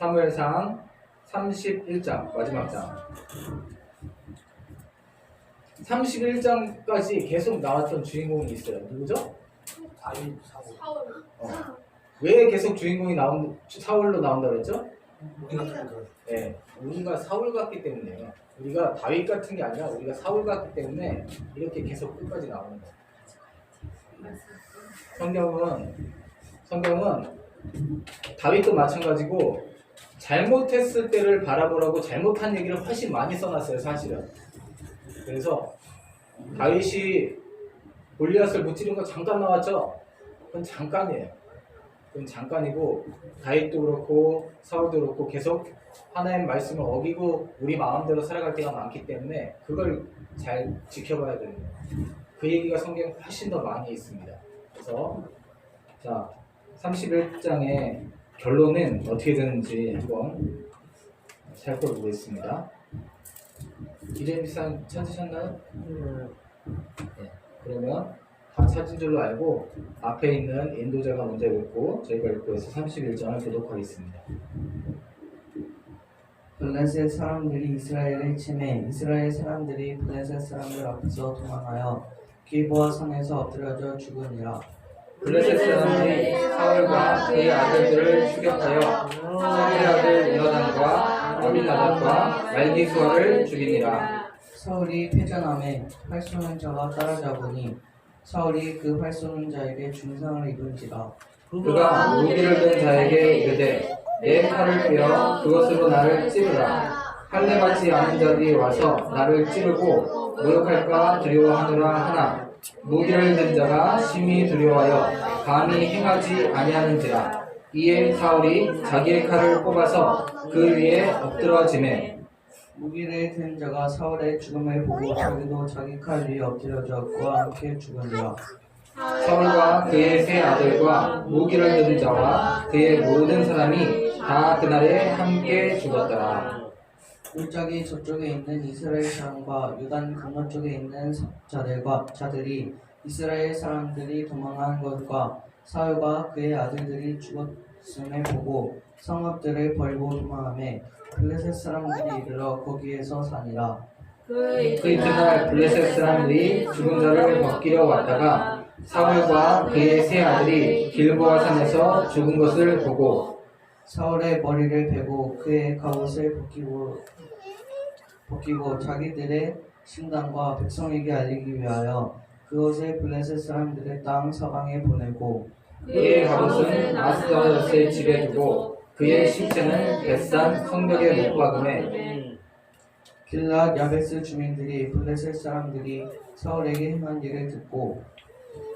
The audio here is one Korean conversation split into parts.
사무엘상 31장 마지막 장. 31장까지 계속 나왔던 주인공이 있어요. 누구죠? 다윗 사울. 왜 계속 주인공이 사울로 나온다고 했죠? 우리 같은 거. 네, 우리가 사울 같기 때문에요. 우리가 다윗 같은 게 아니라 우리가 사울 같기 때문에 이렇게 계속 끝까지 나오는 거예요. 성경은 다윗도 마찬가지고 잘못했을 때를 바라보라고 잘못한 얘기를 훨씬 많이 써놨어요, 사실은. 그래서 다윗이 골리앗을 무찌른 거 잠깐 나왔죠? 그건 잠깐이에요. 그건 잠깐이고 다윗도 그렇고 사울도 그렇고 계속 하나님 말씀을 어기고 우리 마음대로 살아갈 때가 많기 때문에 그걸 잘 지켜봐야 됩니다. 그 얘기가 성경에 훨씬 더 많이 있습니다. 그래서 자 31장의 결론은 어떻게 되는지 한번 살펴보겠습니다. 기재미상 찾으셨나요? 네. 그러면 다 찾은 줄로 알고 앞에 있는 인도자가 먼저 읽고 저희가 읽고 해서 31장을 교독하겠습니다. 블레셋 사람들이 이스라엘을 치매 이스라엘 사람들이 블레셋 사람들 앞에서 도망하여 길보아 산에서 엎드려져 죽으니라. 블레셋 사람들이 사울과 그의 아들들을 추격하여 사울의 아들 요나단과 아비나답과 말기수아를 죽이니라. 사울이 패전함에 활 쏘는 자가 따라잡으니 사울이 그 활 쏘는 자에게 중상을 입은지라. 그가 무기를 든 자에게 이르되 내 칼을 빼어 그것으로 나를 찌르라. 할례 받지 않은 자들이 와서 나를 찌르고 모욕할까 두려워하노라 하나 무기를 든 자가 심히 두려워하여 감히 행하지 아니하는지라. 이에 사울이 자기의 칼을 뽑아서 그 위에 엎드러지매 무기를 든 자가 사울의 죽음을 보고 자기도 자기 칼 위에 엎드려져 그와 함께 죽으니라. 사울과 그의 세 아들과 무기를 든 자와 그의 모든 사람이 다 그날에 함께 죽었더라. 골짜기 저쪽에 있는 이스라엘 사람과 요단 건너쪽에 있는 자들이 이스라엘 사람들이 도망한 것과 사울과 그의 아들들이 죽었음을 보고 성읍들을 벌고 도망하며 블레셋 사람들이 이르러 거기에서 사니라. 그 이튿날 블레셋 사람들이 죽은 자를 벗기려 왔다가 사울과 그의 세 아들이 길보아 산에서 죽은 것을 보고 사울의 머리를 베고 그의 갑옷을 벗기고 자기들의 신당과 백성에게 알리기 위하여 그것을 블레셋 사람들의 땅 서방에 보내고 그의 갑옷은 아스다롯의 집에 두고 그의 신체는 벳산 성벽에 못 박음에 길랏 야베스 주민들이 블레셋 사람들이 사울에게 행한 일을 듣고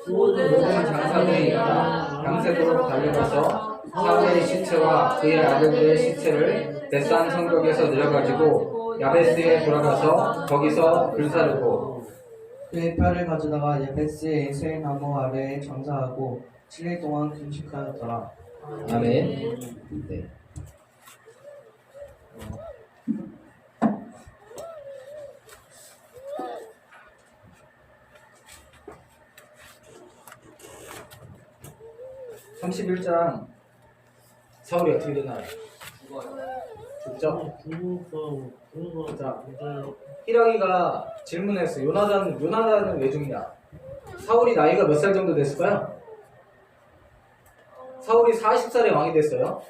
모든 장사들이 일어나 밤새도록 달려가서 사울의 시체와 그의 아들들의 시체를 벳산 성벽에서 내려가지고 야베스에 돌아가서 거기서 불사르고 그의 뼈를 가져다가 야베스의 에셀 나무 아래에 장사하고 7일 동안 금식하였더라. 아멘. 네. (31장) 사울이 어떻게 되나요? 죽죠? 자, 히라기가 질문했어요. 요나단은 왜 죽냐? 사울이 나이가 몇 살 정도 됐을까요? 사울이 40살에 왕이 됐어요.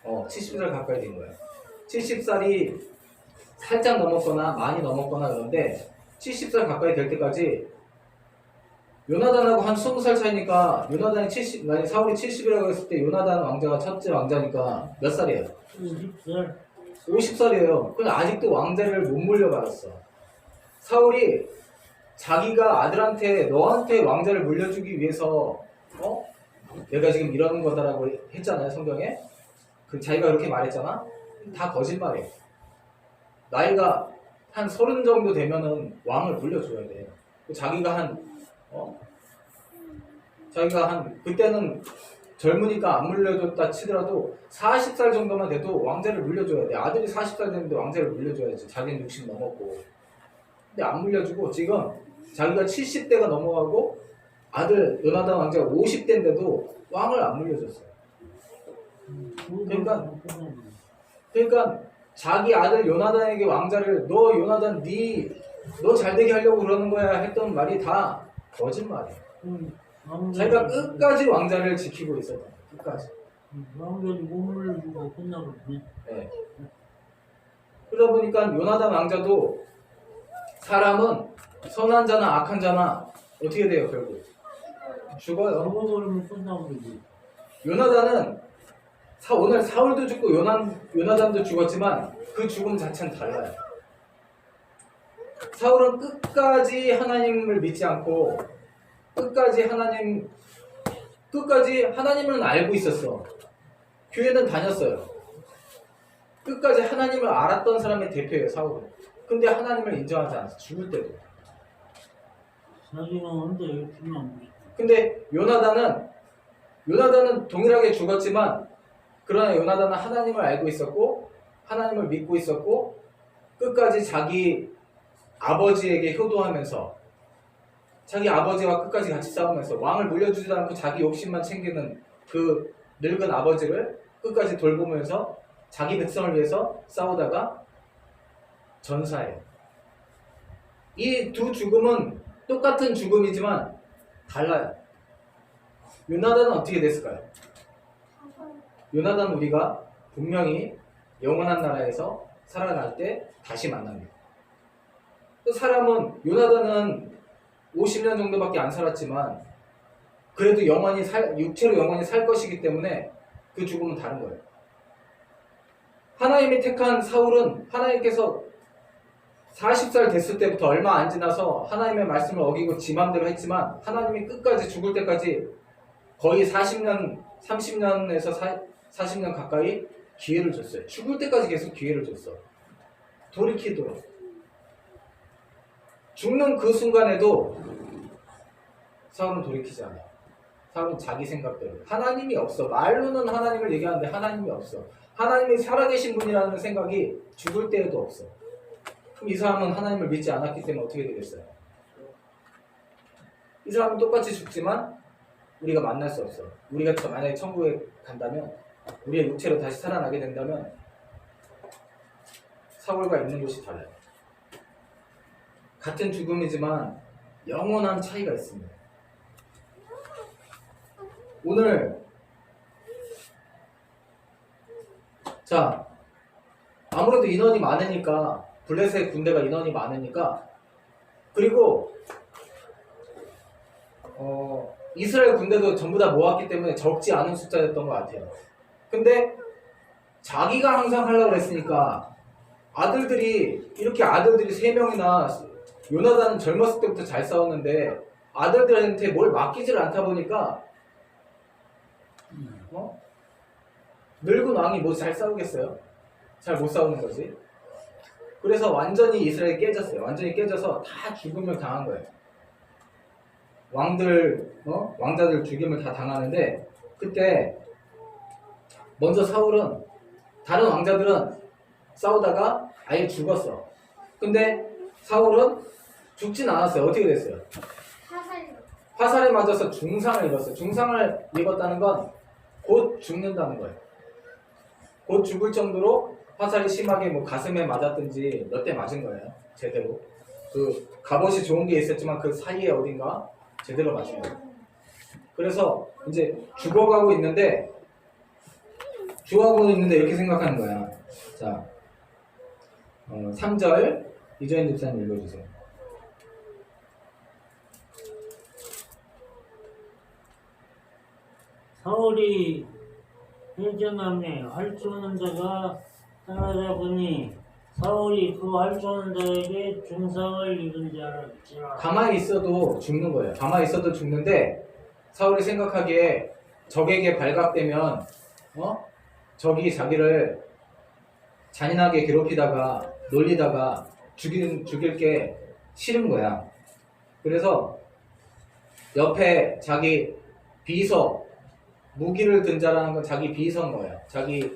70살 가까이 된 거예요. 70살이 살짝 넘었거나 많이 넘었거나 그런데 70살 가까이 될 때까지 요나단하고 한 20살 차이니까 요나단이 70, 만약 사울이 70이라고 했을 때 요나단 왕자가 첫째 왕자니까 몇 살이에요? 50살. 50살이에요. 근데 아직도 왕자를 못 물려받았어. 사울이 자기가 아들한테 너한테 왕자를 물려주기 위해서 내가 지금 이러는 거다라고 했잖아요, 성경에. 그 자기가 그렇게 말했잖아. 다 거짓말이에요. 나이가 한 30 정도 되면은 왕을 물려줘야 돼. 자기가 그때는 젊으니까 안 물려줬다 치더라도 40살 정도만 돼도 왕자를 물려줘야 돼. 아들이 40살 됐는데 왕자를 물려줘야지. 자기는 60 넘었고. 근데 안 물려주고 지금 자기가 70대가 넘어가고 아들 요나단 왕자가 50대인데도 왕을 안 물려줬어요. 그러니까 그러니까 자기 아들 요나단에게 왕자를 너 요나단 너 잘되게 하려고 그러는 거야 했던 말이 다 거짓말이야. 자기가 끝까지 왕자를 지키고 있었다. 끝까지. 왕자이 몸을 주고 끝나버리네. 네. 그러다 보니까 요나단 왕자도 사람은 선한 자나 악한 자나 어떻게 돼요 결국? 죽어요. 죽어버리면 끝나버리지. 요나단은 오늘 사울도 죽고 요나단도 죽었지만 그 죽음 자체는 달라요. 사울은 끝까지 하나님을 믿지 않고 끝까지 하나님을 알고 있었어. 교회는 다녔어요. 끝까지 하나님을 알았던 사람의 대표예요, 사울은. 근데 하나님을 인정하지 않았어. 죽을 때도. 자기가 혼자 열심히 안 보지. 근데 요나단은 동일하게 죽었지만 그러나 요나단은 하나님을 알고 있었고 하나님을 믿고 있었고 끝까지 자기 아버지에게 효도하면서 자기 아버지와 끝까지 같이 싸우면서 왕을 물려주지도 않고 자기 욕심만 챙기는 그 늙은 아버지를 끝까지 돌보면서 자기 백성을 위해서 싸우다가 전사해요. 이 두 죽음은 똑같은 죽음이지만 달라요. 요나단은 어떻게 됐을까요? 요나단 우리가 분명히 영원한 나라에서 살아날 때 다시 만납니다. 그 사람은 요나단은 50년 정도밖에 안 살았지만 그래도 육체로 영원히 살 것이기 때문에 그 죽음은 다른 거예요. 하나님이 택한 사울은 하나님께서 40살 됐을 때부터 얼마 안 지나서 하나님의 말씀을 어기고 지 맘대로 했지만 하나님이 끝까지 죽을 때까지 거의 40년, 30년에서 40년 가까이 기회를 줬어요. 죽을 때까지 계속 기회를 줬어. 돌이키도록. 죽는 그 순간에도 사울은 돌이키지 않아. 사울은 자기 생각대로. 하나님이 없어. 말로는 하나님을 얘기하는데 하나님이 없어. 하나님이 살아계신 분이라는 생각이 죽을 때에도 없어. 그럼 이 사람은 하나님을 믿지 않았기 때문에 어떻게 되겠어요? 이 사람은 똑같이 죽지만 우리가 만날 수 없어. 우리가 만약에 천국에 간다면 우리의 육체로 다시 살아나게 된다면 사울과 있는 곳이 달라요. 같은 죽음이지만 영원한 차이가 있습니다. 오늘 자 아무래도 인원이 많으니까 블레셋 군대가 인원이 많으니까 그리고 이스라엘 군대도 전부 다 모았기 때문에 적지 않은 숫자였던 것 같아요. 근데 자기가 항상 하려고 했으니까 아들들이 3명이나 요나단은 젊었을 때부터 잘 싸웠는데 아들들한테 뭘 맡기질 않다 보니까 늙은 왕이 뭐 잘 싸우겠어요? 잘 못 싸우는 거지. 그래서 완전히 이스라엘이 깨졌어요. 완전히 깨져서 다 죽음을 당한 거예요. 왕자들 죽임을 다 당하는데 그때 먼저 사울은 다른 왕자들은 싸우다가 아예 죽었어. 근데 사울은 죽진 않았어요. 어떻게 됐어요? 화살에 맞아서 중상을 입었어요. 중상을 입었다는 건 곧 죽는다는 거예요. 곧 죽을 정도로 화살이 심하게 가슴에 맞았든지 몇 대 맞은 거예요. 제대로. 그 갑옷이 좋은 게 있었지만 그 사이에 어딘가 제대로 맞은 거예요. 그래서 이제 죽어가고 있는데 이렇게 생각하는 거야. 자, 3절 이정현 집사님 읽어주세요. 사울이 회전함에 활쏘는 자가 따라잡으니 사울이 그 활쏘는 자에게 중상을 입은 자라. 가만히 있어도 죽는 거예요. 가만히 있어도 죽는데 사울이 생각하기에 적에게 발각되면 적이 자기를 잔인하게 괴롭히다가 놀리다가 죽일 게 싫은 거야. 그래서 옆에 자기 비서 무기를 든 자라는 건 자기 비서인 거예요. 자기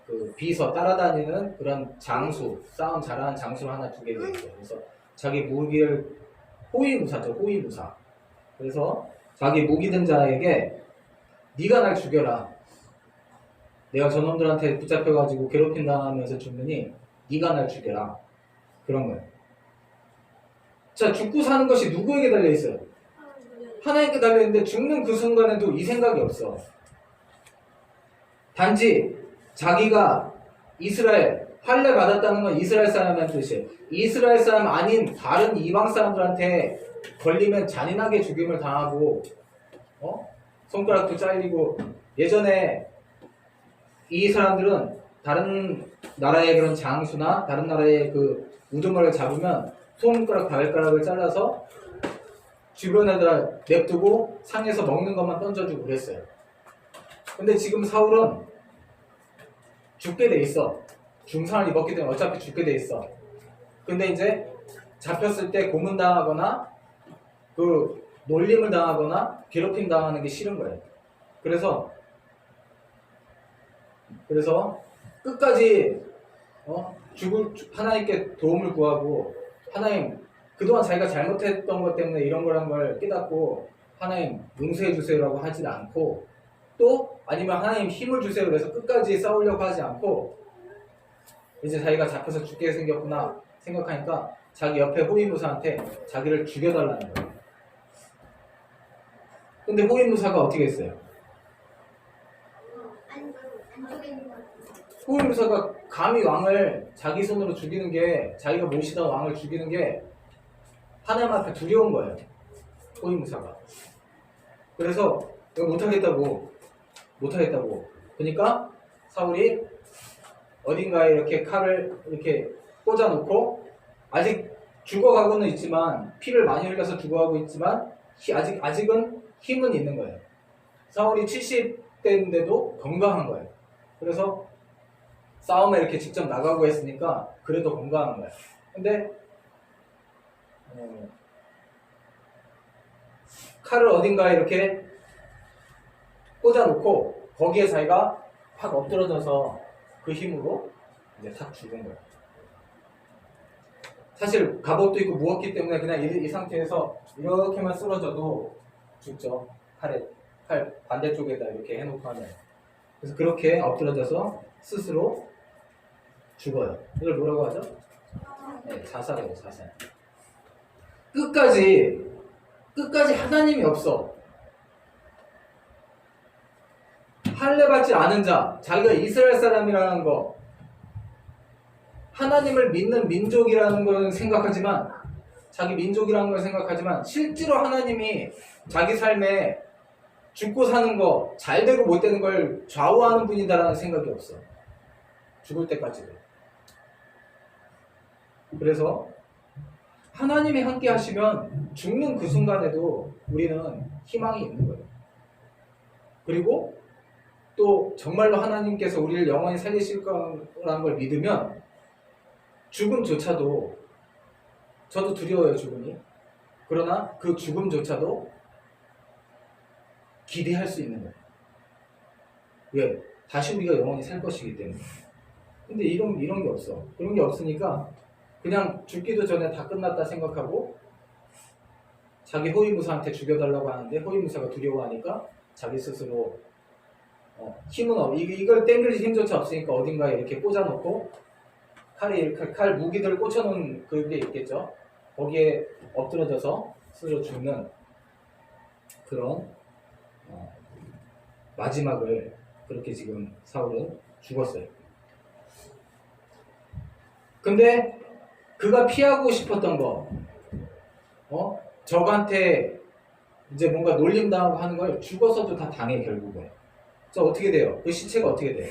그 비서 따라다니는 그런 장수, 싸움 잘하는 장수를 하나 두게 돼 있어요. 그래서 자기 무기를 호위무사죠, 호위무사. 그래서 자기 무기 든 자에게 네가 날 죽여라. 내가 저놈들한테 붙잡혀가지고 괴롭힌다면서 죽느니 네가 날 죽여라. 그런 거예요. 자, 죽고 사는 것이 누구에게 달려있어요? 하나님께 달려있는데 죽는 그 순간에도 이 생각이 없어. 단지 자기가 이스라엘, 할례 받았다는 건 이스라엘 사람이라는 뜻이에요. 이스라엘 사람 아닌 다른 이방 사람들한테 걸리면 잔인하게 죽임을 당하고 손가락도 잘리고, 예전에 이 사람들은 다른 나라의 그런 장수나 다른 나라의 그 우두머리를 잡으면 손가락, 발가락을 잘라서 주변에다 냅두고 상에서 먹는 것만 던져주고 그랬어요. 근데 지금 사울은 죽게 돼 있어. 중상을 입었기 때문에 어차피 죽게 돼 있어. 근데 이제 잡혔을 때 고문당하거나 그 놀림을 당하거나 괴롭힘 당하는 게 싫은 거예요. 그래서 끝까지 하나님께 도움을 구하고, 하나님 그동안 자기가 잘못했던 것 때문에 이런 거란 걸 깨닫고 하나님 용서해 주세요라고 하지 않고, 또 아니면 하나님 힘을 주세요 그래서 끝까지 싸우려고 하지 않고, 이제 자기가 잡혀서 죽게 생겼구나 생각하니까 자기 옆에 호위무사한테 자기를 죽여달라는 거예요. 근데 호위무사가 어떻게 했어요? 호위무사가 감히 왕을 자기 손으로 죽이는 게, 자기가 모시던 왕을 죽이는 게 하나님 앞에 두려운 거예요. 호위무사가. 그래서 이거 못하겠다고. 그러니까 사울이 어딘가에 이렇게 칼을 이렇게 꽂아놓고, 아직 죽어가고는 있지만, 피를 많이 흘려서 죽어가고 있지만 아직은 힘은 있는 거예요. 사울이 70대인데도 건강한 거예요. 그래서 싸움에 이렇게 직접 나가고 했으니까 그래도 건강한 거예요. 근데 칼을 어딘가에 이렇게 꽂아놓고 거기에 자기가 확 엎드러져서 그 힘으로 이제 탁 죽은 거예요. 사실 갑옷도 있고 무었기 때문에 그냥 이 상태에서 이렇게만 쓰러져도 죽죠. 칼 반대쪽에다 이렇게 해놓고 하면. 그래서 그렇게 엎드러져서 스스로 죽어요. 이걸 뭐라고 하죠? 네, 자살이에요, 자살. 끝까지 하나님이 없어. 할례 받지 않은 자, 자기가 이스라엘 사람이라는 거, 하나님을 믿는 민족이라는 걸 생각하지만, 자기 민족이라는 걸 생각하지만, 실제로 하나님이 자기 삶에 죽고 사는 거, 잘 되고 못 되는 걸 좌우하는 분이다라는 생각이 없어. 죽을 때까지도. 그래서 하나님이 함께 하시면 죽는 그 순간에도 우리는 희망이 있는 거예요. 그리고 또 정말로 하나님께서 우리를 영원히 살리실 거라는 걸 믿으면 죽음조차도, 저도 두려워요, 죽음이. 그러나 그 죽음조차도 기대할 수 있는 거예요. 왜? 다시 우리가 영원히 살 것이기 때문에. 근데 이런 게 없어. 그런 게 없으니까 그냥 죽기도 전에 다 끝났다 생각하고, 자기 호위무사한테 죽여달라고 하는데 호위무사가 두려워하니까 자기 스스로 힘은 이걸 땡길 힘조차 없으니까 어딘가에 이렇게 꽂아놓고, 칼 무기들을 꽂혀놓은 그게 있겠죠. 거기에 엎드러져서 스스로 죽는 그런 마지막을, 그렇게 지금 사울은 죽었어요. 근데 그가 피하고 싶었던 거, 적한테 이제 뭔가 놀림당하고 하는 걸 죽어서도 다 당해, 결국은. 자, 어떻게 돼요? 그 시체가 어떻게 돼요?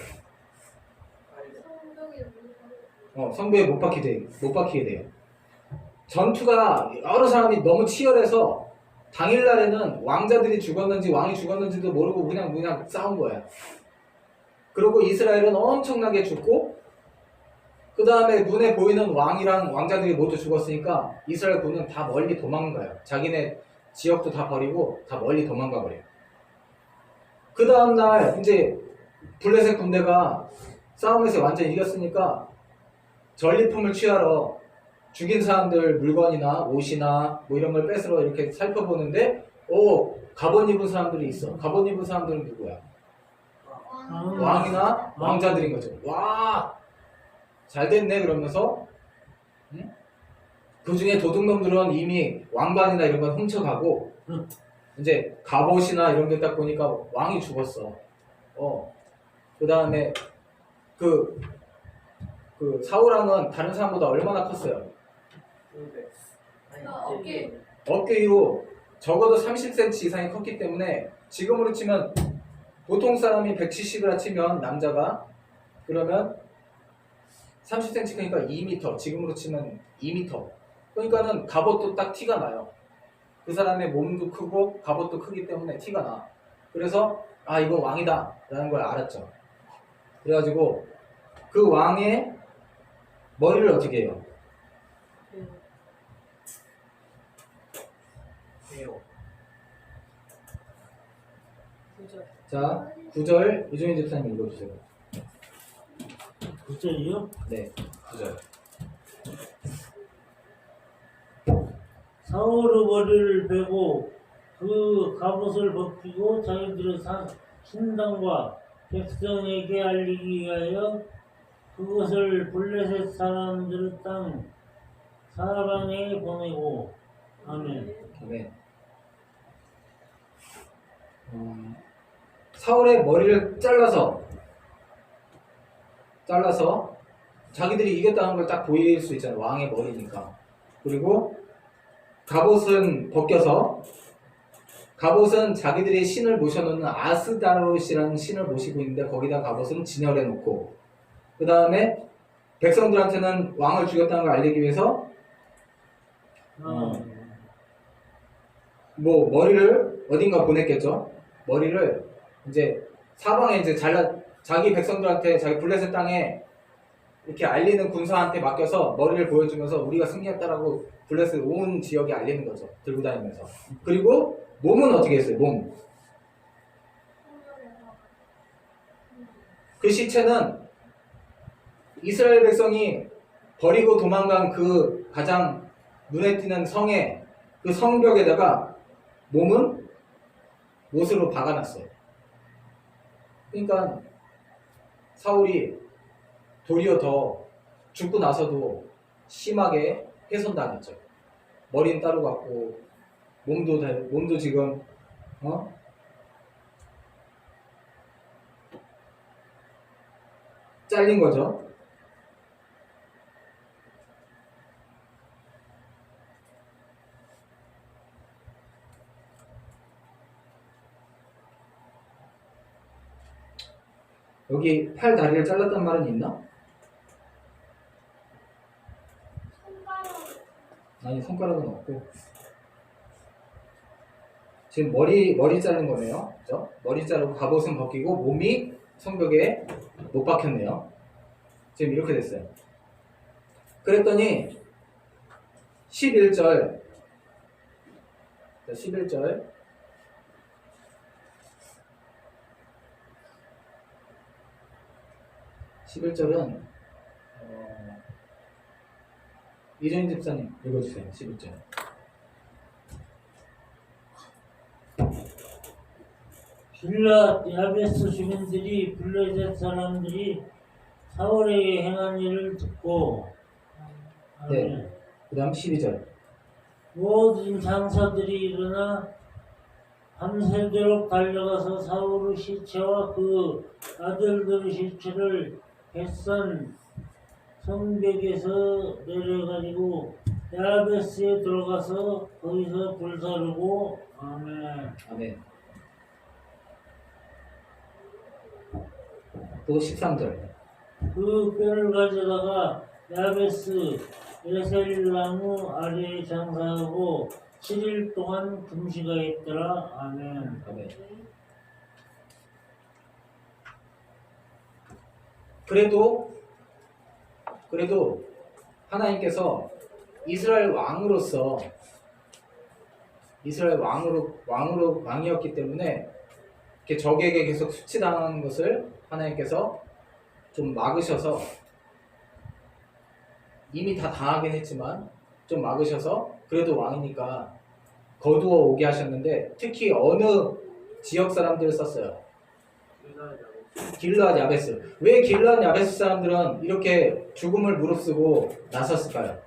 성벽에 못 박히게 돼요. 전투가 여러 사람이 너무 치열해서 당일날에는 왕자들이 죽었는지 왕이 죽었는지도 모르고 그냥 싸운 거야. 그리고 이스라엘은 엄청나게 죽고, 그 다음에 눈에 보이는 왕이랑 왕자들이 모두 죽었으니까 이스라엘 군은 다 멀리 도망가요. 자기네 지역도 다 버리고 다 멀리 도망가 버려요. 그 다음날 이제 블레셋 군대가 싸움에서 완전히 이겼으니까 전리품을 취하러 죽인 사람들 물건이나 옷이나 뭐 이런 걸 뺏으러 이렇게 살펴보는데, 갑옷 입은 사람들이 있어. 갑옷 입은 사람들은 누구야? 왕이나 왕자들인 거죠. 와, 잘 됐네 그러면서 응? 그 중에 도둑놈들은 이미 왕관이나 이런 건 훔쳐가고 이제 갑옷이나 이런 게 딱 보니까 왕이 죽었어. 그 다음에 그 사울왕은 다른 사람보다 얼마나 컸어요? 어깨 위로 적어도 30cm 이상이 컸기 때문에 지금으로 치면 보통 사람이 170이라 치면 남자가 그러면 30cm 크니까 2m, 지금으로 치면 2m. 그러니까는 갑옷도 딱 티가 나요. 그 사람의 몸도 크고 갑옷도 크기 때문에 티가 나. 그래서 아 이건 왕이다 라는 걸 알았죠. 그래가지고 그 왕의 머리를 어떻게 해요? 자, 9절 이종희 집사님 읽어주세요. 9절이요? 네, 9절. 사울의 머리를 베고 그 갑옷을 벗기고 자기들의 신당과 백성에게 알리기 위하여 그것을 블레셋 사람들의 땅 사방에 보내고 아멘. 아멘. 사울의 머리를 잘라서 자기들이 이겼다는 걸 딱 보일 수 있잖아요. 왕의 머리니까. 그리고 갑옷은 벗겨서 갑옷은 자기들의 신을 모셔놓는 아스다롯이라는 신을 모시고 있는데 거기다 갑옷은 진열해 놓고 그 다음에 백성들한테는 왕을 죽였다는 걸 알리기 위해서 뭐 머리를 어딘가 보냈겠죠. 머리를 이제 사방에 이제 자기 백성들한테 자기 블레셋 땅에 이렇게 알리는 군사한테 맡겨서 머리를 보여주면서 우리가 승리했다라고 블레셋 온 지역에 알리는 거죠. 들고 다니면서. 그리고 몸은 어떻게 했어요? 몸. 그 시체는 이스라엘 백성이 버리고 도망간 그 가장 눈에 띄는 성에 그 성벽에다가 몸은 못으로 박아놨어요. 그러니까 사울이 도리어 더 죽고 나서도 심하게 훼손당했죠. 머리는 따로 갔고 몸도 지금 잘린 거죠. 여기 팔 다리를 잘랐단 말은 있나? 아니 손가락은 없고 지금 머리 자른 거네요. 그죠? 머리 자르고 갑옷은 벗기고 몸이 성벽에 못 박혔네요. 지금 이렇게 됐어요. 그랬더니 11절 11절은 이정희 집사님 읽어주세요. 11절. 빌라 야베스 주민들이 블레셋 사람들이 사울에게 행한 일을 듣고 네. 그 다음 12절. 모든 장사들이 일어나 밤새도록 달려가서 사울의 시체와 그 아들들의 시체를 벳산 성벽에서 내려가지고 야베스에 들어가서 거기서 불사르고 아멘. 아멘. 또 13절. 그 뼈를 가져다가 야베스 에셀나무 아래에 장사하고 7일 동안 금식하였더라. 아멘. 아멘. 그래도 하나님께서 이스라엘 왕이었기 때문에 이렇게 적에게 계속 수치당하는 것을 하나님께서 좀 막으셔서 이미 다 당하긴 했지만 좀 막으셔서 그래도 왕이니까 거두어 오게 하셨는데 특히 어느 지역 사람들을 썼어요? 길르앗 야베스. 왜 길르앗 야베스 사람들은 이렇게 죽음을 무릅쓰고 나섰을까요?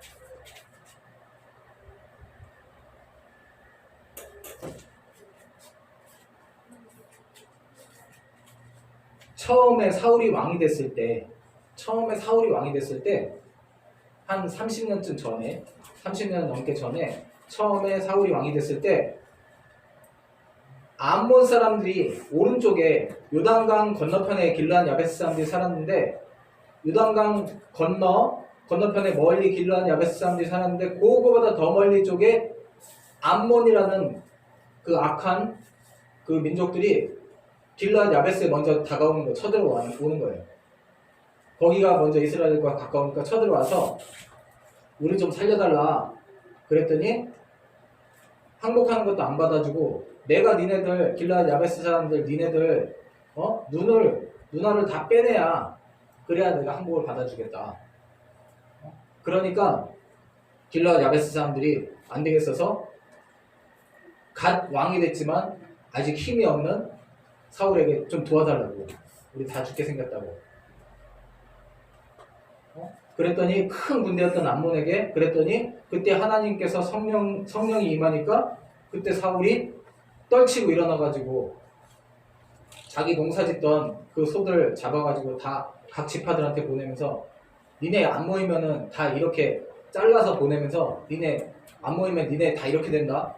처음에 사울이 왕이 됐을 때 한 30년쯤 전에 30년 넘게 전에 처음에 사울이 왕이 됐을 때 암몬 사람들이 오른쪽에 요단강 건너편에 길르앗 야베스 사람들이 살았는데 요단강 건너편에 멀리 길르앗 야베스 사람들이 살았는데 그거보다 더 멀리 쪽에 암몬이라는 그 악한 그 민족들이 길르앗 야베스에 먼저 다가오는 거 쳐들어오는 거예요. 거기가 먼저 이스라엘과 가까우니까 쳐들어와서 우리 좀 살려달라 그랬더니 항복하는 것도 안 받아주고 내가 니네들 길르앗 야베스 사람들 니네들 누나를 다 빼내야 그래야 내가 항복을 받아주겠다. 그러니까 길르앗 야베스 사람들이 안 되겠어서 갓 왕이 됐지만 아직 힘이 없는 사울에게 좀 도와달라고. 우리 다 죽게 생겼다고. 그랬더니 큰 군대였던 암몬에게 그랬더니 그때 하나님께서 성령이 임하니까 그때 사울이 떨치고 일어나가지고 자기 농사짓던 그 소들 잡아가지고 다 각 지파들한테 보내면서 니네 안 모이면은 다 이렇게 잘라서 보내면서 니네 안 모이면 니네 다 이렇게 된다.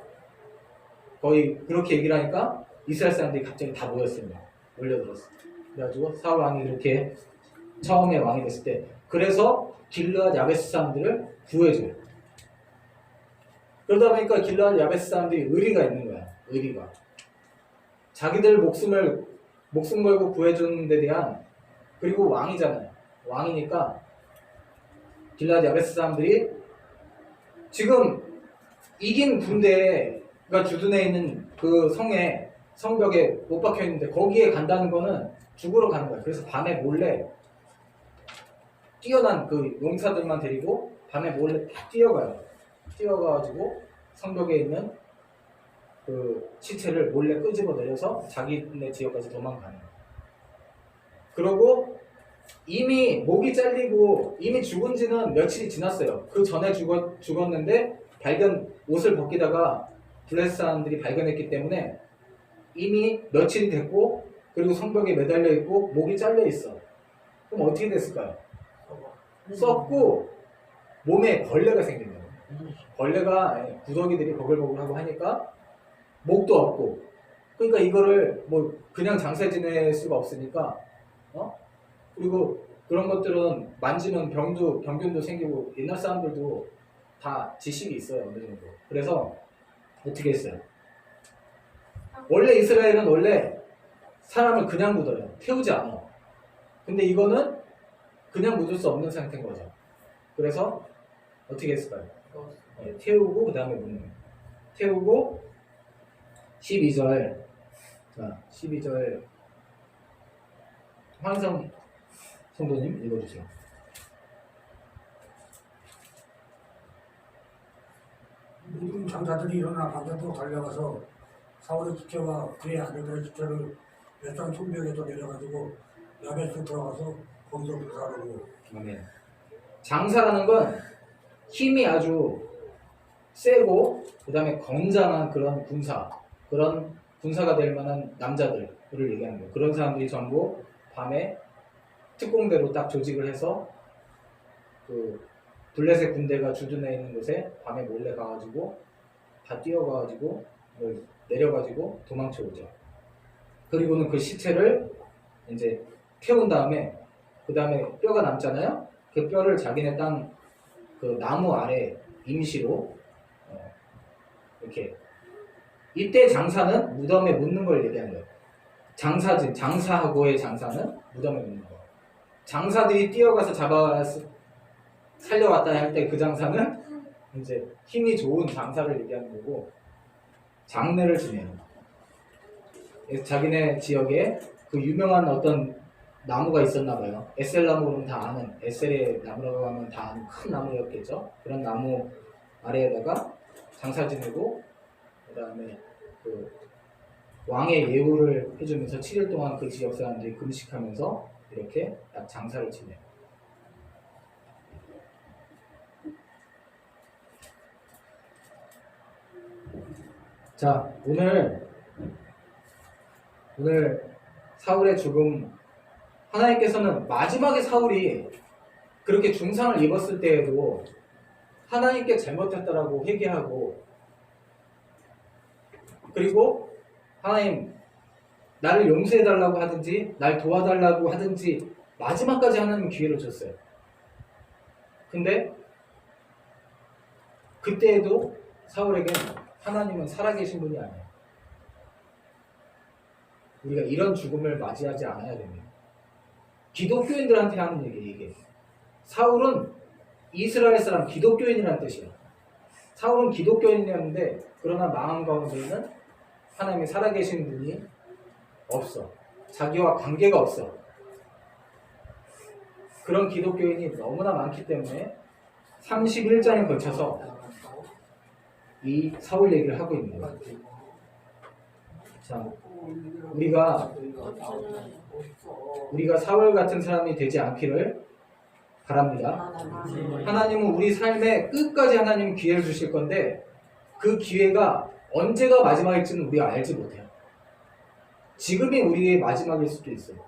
거의 그렇게 얘기를 하니까 이스라엘 사람들이 갑자기 다 모였습니다. 몰려들었어. 그래가지고 사울 왕이 이렇게 처음에 왕이 됐을 때 그래서 길르앗 야베스 사람들을 구해줘요. 그러다 보니까 길르앗 야베스 사람들이 의리가 있는 거야. 의리가. 자기들 목숨 걸고 구해주는 데 대한 그리고 왕이잖아요. 왕이니까 길르앗 야베스 사람들이 지금 이긴 군대가 주둔해 있는 그 성벽에 못 박혀 있는데 거기에 간다는 거는 죽으러 가는 거야. 그래서 밤에 몰래 뛰어난 그 용사들만 데리고 밤에 몰래 다 뛰어가가지고 성벽에 있는 그 시체를 몰래 끄집어 내려서 자기네 지역까지 도망가는 거야. 그러고 이미 목이 잘리고 이미 죽은 지는 며칠이 지났어요. 그 전에 죽었는데 옷을 벗기다가 블레셋 사람들이 발견했기 때문에 이미 며칠이 됐고 그리고 성벽에 매달려 있고 목이 잘려 있어. 그럼 어떻게 됐을까요? 썩고 몸에 벌레가 생긴 거예요. 벌레가 구더기들이 버글버글하고 하니까 목도 없고 그러니까 이거를 뭐 그냥 장사 지낼 수가 없으니까 그리고 그런 것들은 만지면 병균도 생기고 옛날 사람들도 다 지식이 있어요. 어느 정도. 그래서 어떻게 했어요? 원래 이스라엘은 원래 사람을 그냥 묻어요. 태우지 않아. 근데 이거는 그냥 묻을 수 없는 상태인 거죠. 그래서 어떻게 했을까요? 태우고 그 다음에 묻는 거예요. 태우고 12절 자 12절 황성 성도님 읽어주세요. 모든 장사들이 일어나 밤새도록 달려가서 사울의 지체와 그의 아들들의 지체를 뱃산 성벽에서 내려가지고 야베스로 들어가서 거기서 불사르고. 아멘. 장사라는 건 힘이 아주 세고 그 다음에 건장한 그런 군사가 될 만한 남자들을 얘기하는 거예요. 그런 사람들이 전부 밤에 특공대로 딱 조직을 해서 그 블레셋 군대가 주둔해 있는 곳에 밤에 몰래 가가지고 다 뛰어가가지고 내려가지고 도망쳐 오죠. 그리고는 그 시체를 이제 태운 다음에 그 다음에 뼈가 남잖아요. 그 뼈를 자기네 땅 그 나무 아래 임시로 이렇게 이때 장사는 무덤에 묻는 걸 얘기하는 거예요. 장사하고의 장사는 무덤에 묻는 거. 장사들이 뛰어가서 살려왔다 할 때 그 장사는 이제 힘이 좋은 장사를 얘기하는 거고 장례를 지내요. 자기네 지역에 그 유명한 어떤 나무가 있었나 봐요. 에셀 나무 그러면 다 아는 에셀의 나무라고 하면 다 아는 큰 나무였겠죠. 그런 나무 아래에다가 장사 지내고 그 다음에 그 왕의 예우를 해주면서 7일 동안 그 지역 사람들이 금식하면서 이렇게 딱 장사를 지내요. 자, 오늘 사울의 죽음, 하나님께서는 마지막에 사울이 그렇게 중상을 입었을 때에도 하나님께 잘못했다라고 회개하고, 그리고 하나님 나를 용서해달라고 하든지 날 도와달라고 하든지 마지막까지 하나님 기회를 줬어요. 근데 그때에도 사울에겐 하나님은 살아계신 분이 아니에요. 우리가 이런 죽음을 맞이하지 않아야 됩니다. 기독교인들한테 하는 얘기예요, 이게. 사울은 이스라엘 사람, 기독교인이라는 뜻이에요. 사울은 기독교인이었는데 그러나 마음 가운데는 하나님이 살아계신 분이 없어. 자기와 관계가 없어. 그런 기독교인이 너무나 많기 때문에 31장에 걸쳐서 이 사울 얘기를 하고 있는 거예요. 자, 우리가 사울 같은 사람이 되지 않기를 바랍니다. 하나님은 우리 삶에 끝까지 하나님 기회를 주실 건데 그 기회가 언제가 마지막일지는 우리가 알지 못해요. 지금이 우리의 마지막일 수도 있어요.